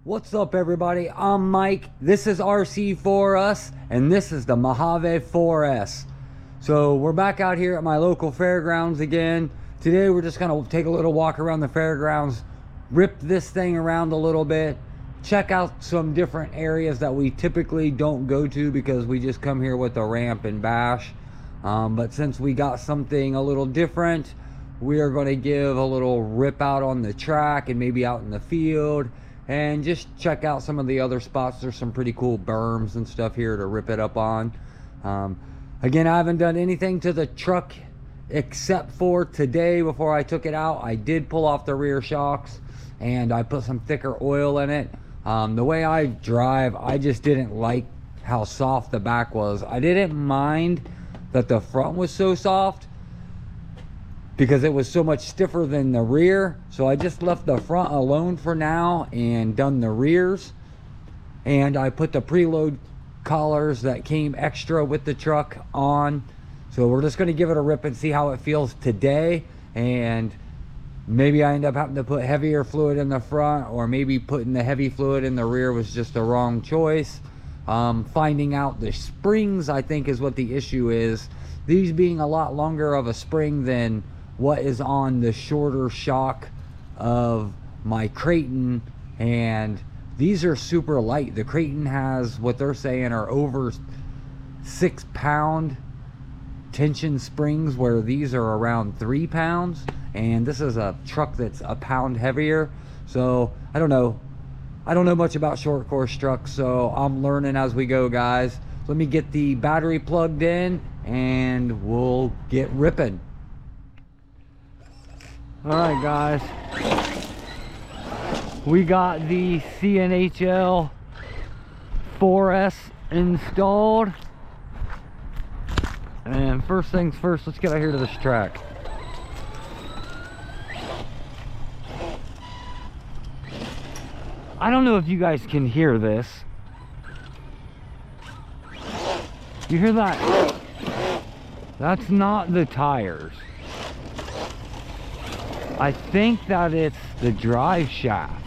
What's up, everybody? I'm Mike. This is RC4S, and this is the Mojave 4S. So we're back out here at my local fairgrounds again. Today we're just gonna take a little walk around the fairgrounds, rip this thing around a little bit, check out some different areas that we typically don't go to because we just come here with a ramp and bash. But since we got something a little different, we are going to give a little rip out on the track and maybe out in the field and just check out some of the other spots. There's some pretty cool berms and stuff here to rip it up on. Again, I haven't done anything to the truck except for today. Before I took it out, I did pull off the rear shocks and I put some thicker oil in it. The way I drive, I just didn't like how soft the back was. I didn't mind that the front was so soft because it was so much stiffer than the rear, so I just left the front alone for now and done the rears. And I put the preload collars that came extra with the truck on, so we're just going to give it a rip and see how it feels today. And maybe I end up having to put heavier fluid in the front, or maybe putting the heavy fluid in the rear was just the wrong choice. Finding out the springs, I think, is what the issue is. These being a lot longer of a spring than what is on the shorter shock of my Kraton, and these are super light. The Kraton has what they're saying are over 6 pound tension springs, where these are around 3 pounds, and this is a truck that's a pound heavier. So I don't know much about short course trucks, so I'm learning as we go, guys. Let me get the battery plugged in and we'll get ripping. All right, guys, we got the CNHL 4S installed, and first things first, let's get out here to this track. I don't know if you guys can hear this. You hear that? That's not the tires. I think that it's the drive shaft.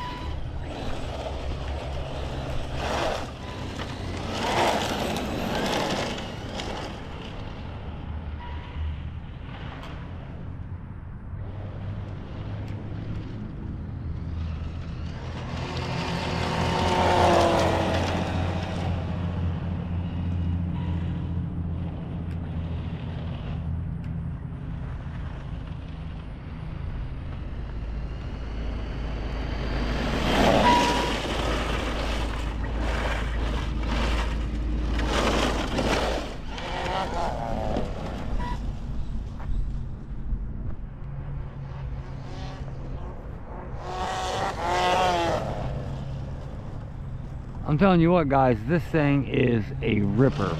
I'm telling you what, guys, this thing is a ripper.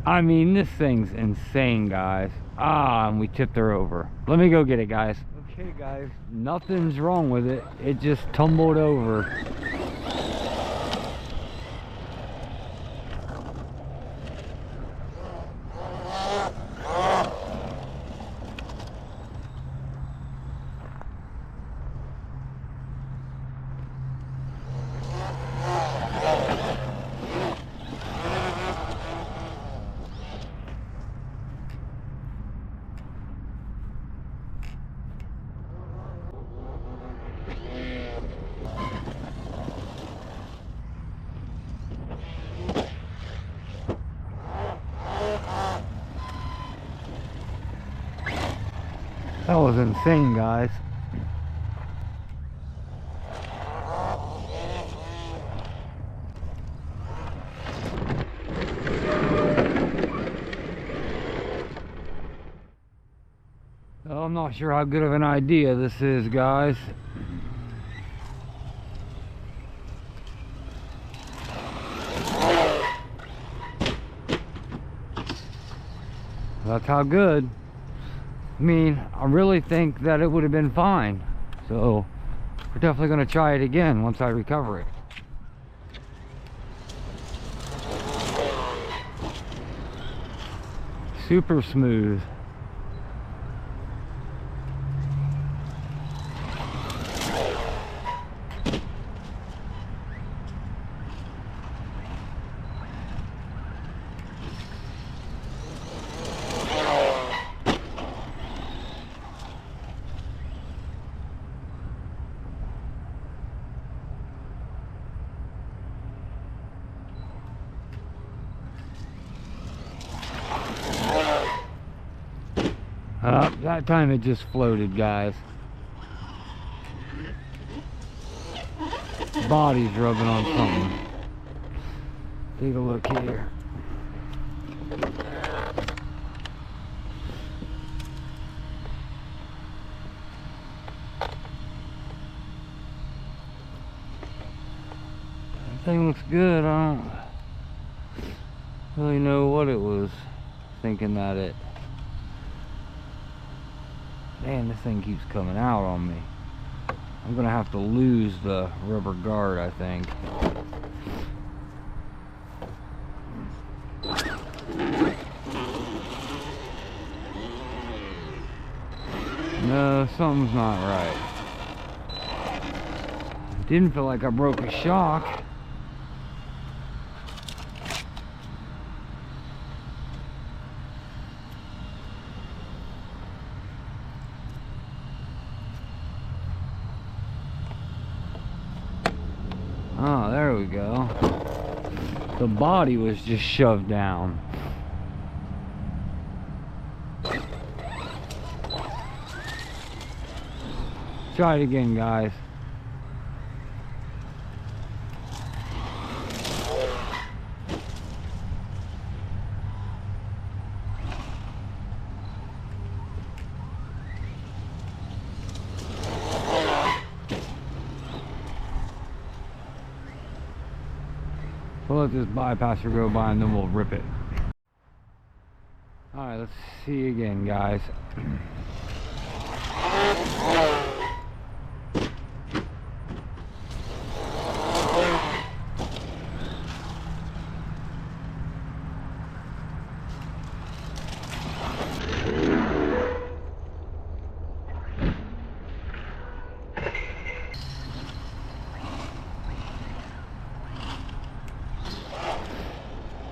I mean, this thing's insane, guys. And we tipped her over. Let me go get it, guys. Okay, guys, nothing's wrong with it. It just tumbled over. That was insane, guys. Well, I'm not sure how good of an idea this is, guys. That's how good. I mean, I really think that it would have been fine. So we're definitely going to try it again once I recover it. Super smooth. That time it just floated, guys. Body's rubbing on something. Take a look here. That thing looks good. I don't really know what it was thinking that it... Man, this thing keeps coming out on me. I'm gonna have to lose the rubber guard, I think. No, something's not right. Didn't feel like I broke a shock. Oh, there we go. The body was just shoved down. Try it again, guys. We'll let this bypasser go by and then we'll rip it. Alright, let's see again, guys.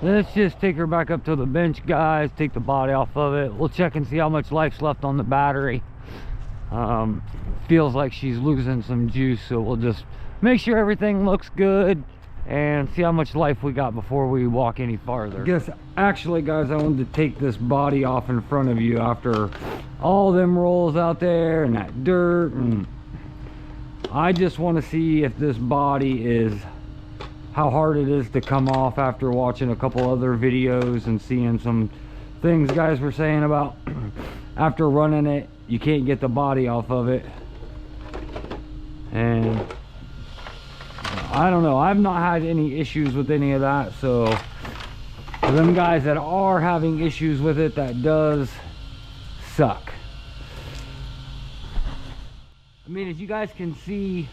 Let's just take her back up to the bench, guys. Take the body off of it. We'll check and see how much life's left on the battery. Feels like she's losing some juice, so we'll just make sure everything looks good and see how much life we got before we walk any farther. I guess actually, guys, I wanted to take this body off in front of you after all them rolls out there and that dirt, and I just want to see if this body is, how hard it is to come off after watching a couple other videos and seeing some things guys were saying about after running it you can't get the body off of it. And I don't know, I've not had any issues with any of that, so for them guys that are having issues with it, that does suck. I mean, as you guys can see,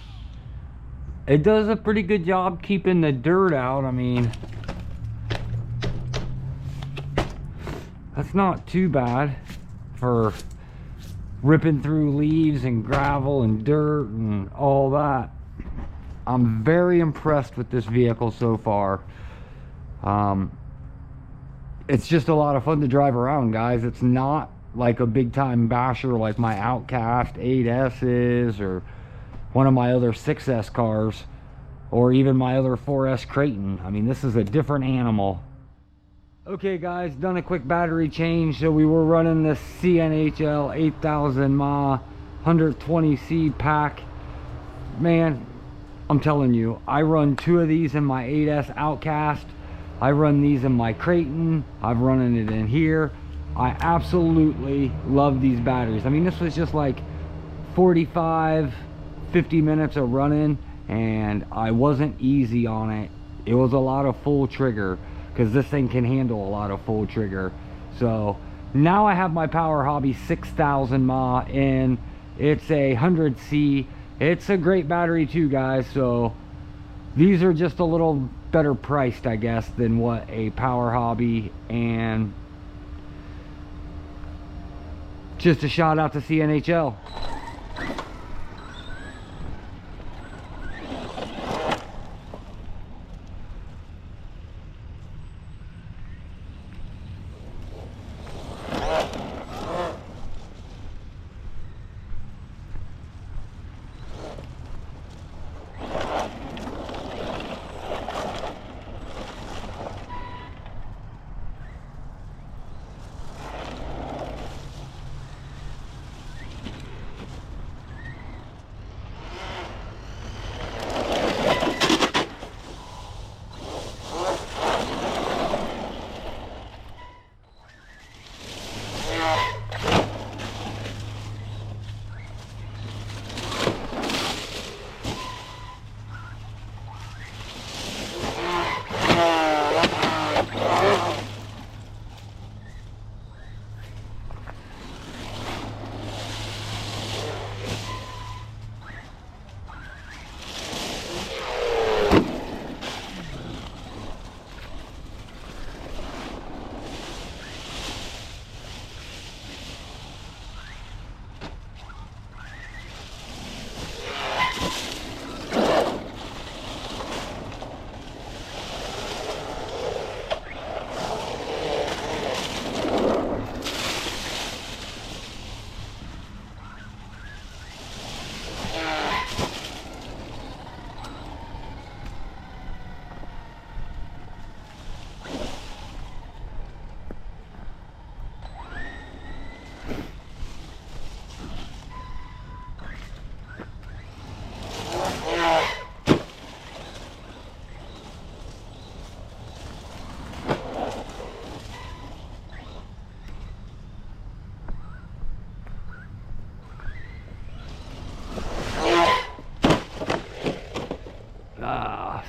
it does a pretty good job keeping the dirt out. I mean, that's not too bad for ripping through leaves and gravel and dirt and all that. I'm very impressed with this vehicle so far. It's just a lot of fun to drive around, guys. It's not like a big time basher like my Outcast 8S is, or one of my other 6S cars, or even my other 4S Kraton. I mean, this is a different animal. Okay, guys, done a quick battery change. So we were running this CNHL 8000 mAh 120C pack. Man, I'm telling you, I run 2 of these in my 8S Outcast. I run these in my Kraton. I've run it in here. I absolutely love these batteries. I mean, this was just like 45 50 minutes of running, and I wasn't easy on it. It was a lot of full trigger, because this thing can handle a lot of full trigger. So Now I have my Power Hobby 6000 mAh, and it's a 100C. It's a great battery too, guys. So these are just a little better priced, I guess, than what a Power Hobby. And just a shout out to CNHL.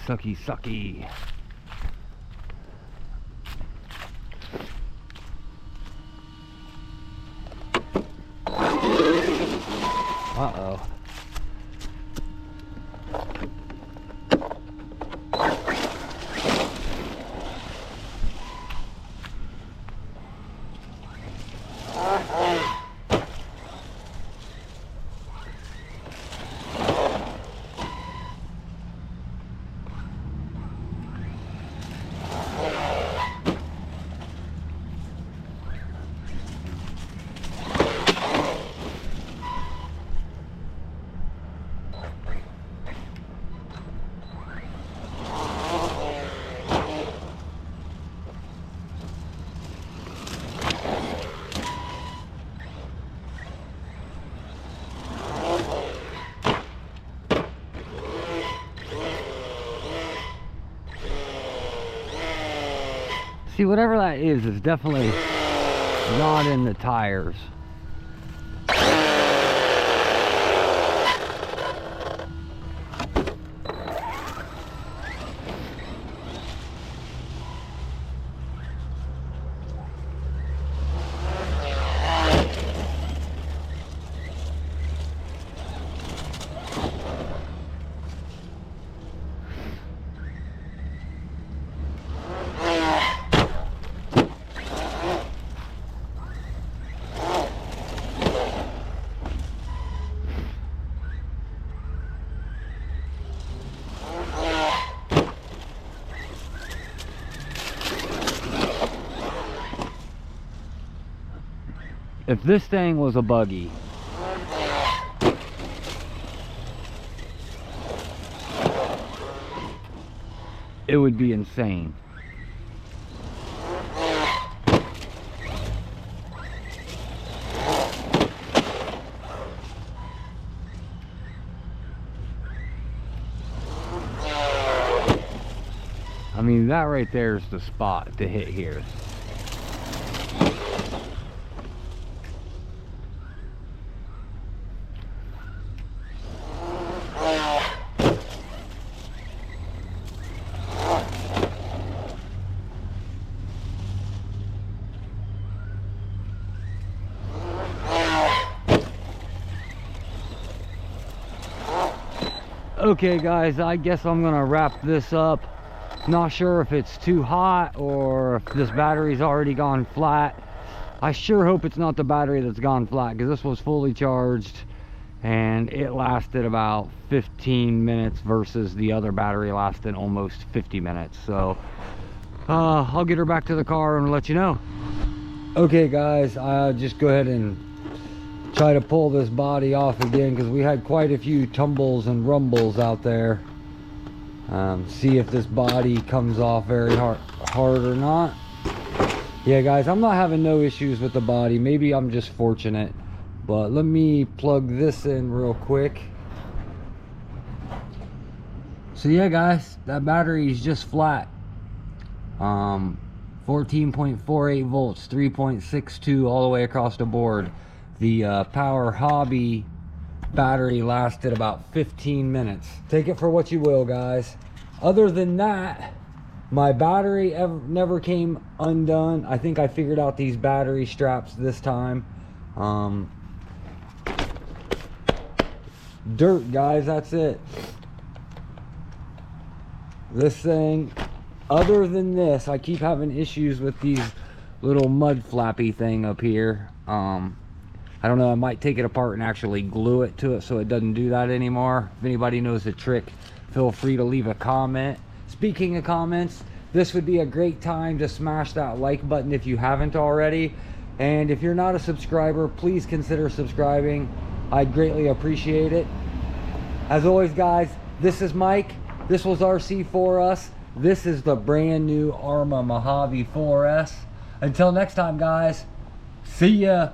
Sucky, sucky. Uh-oh. See, whatever that is definitely not in the tires. If this thing was a buggy, it would be insane. I mean, that right there is the spot to hit here. Okay guys, I guess I'm gonna wrap this up. Not sure if it's too hot or if this battery's already gone flat. I sure hope it's not the battery that's gone flat, because this was fully charged and it lasted about 15 minutes versus the other battery lasted almost 50 minutes. So I'll get her back to the car and let you know. Okay guys, I'll just go ahead and try to pull this body off again, because we had quite a few tumbles and rumbles out there. See if this body comes off very hard or not. Yeah guys, I'm not having no issues with the body. Maybe I'm just fortunate, but let me plug this in real quick. So yeah guys, that battery is just flat. 14.48 volts, 3.62 all the way across the board. The Power Hobby battery lasted about 15 minutes. Take it for what you will, guys. Other than that, my battery never came undone. I think I figured out these battery straps this time. Dirt, guys, that's it. This thing, other than this, I keep having issues with these little mud flappy thing up here. I don't know, I might take it apart and actually glue it to it so it doesn't do that anymore. If anybody knows the trick, feel free to leave a comment. Speaking of comments, this would be a great time to smash that like button if you haven't already. And if you're not a subscriber, please consider subscribing. I'd greatly appreciate it. As always guys, this is Mike. This was RC4us. This is the brand new ARRMA Mojave 4S. Until next time guys, see ya.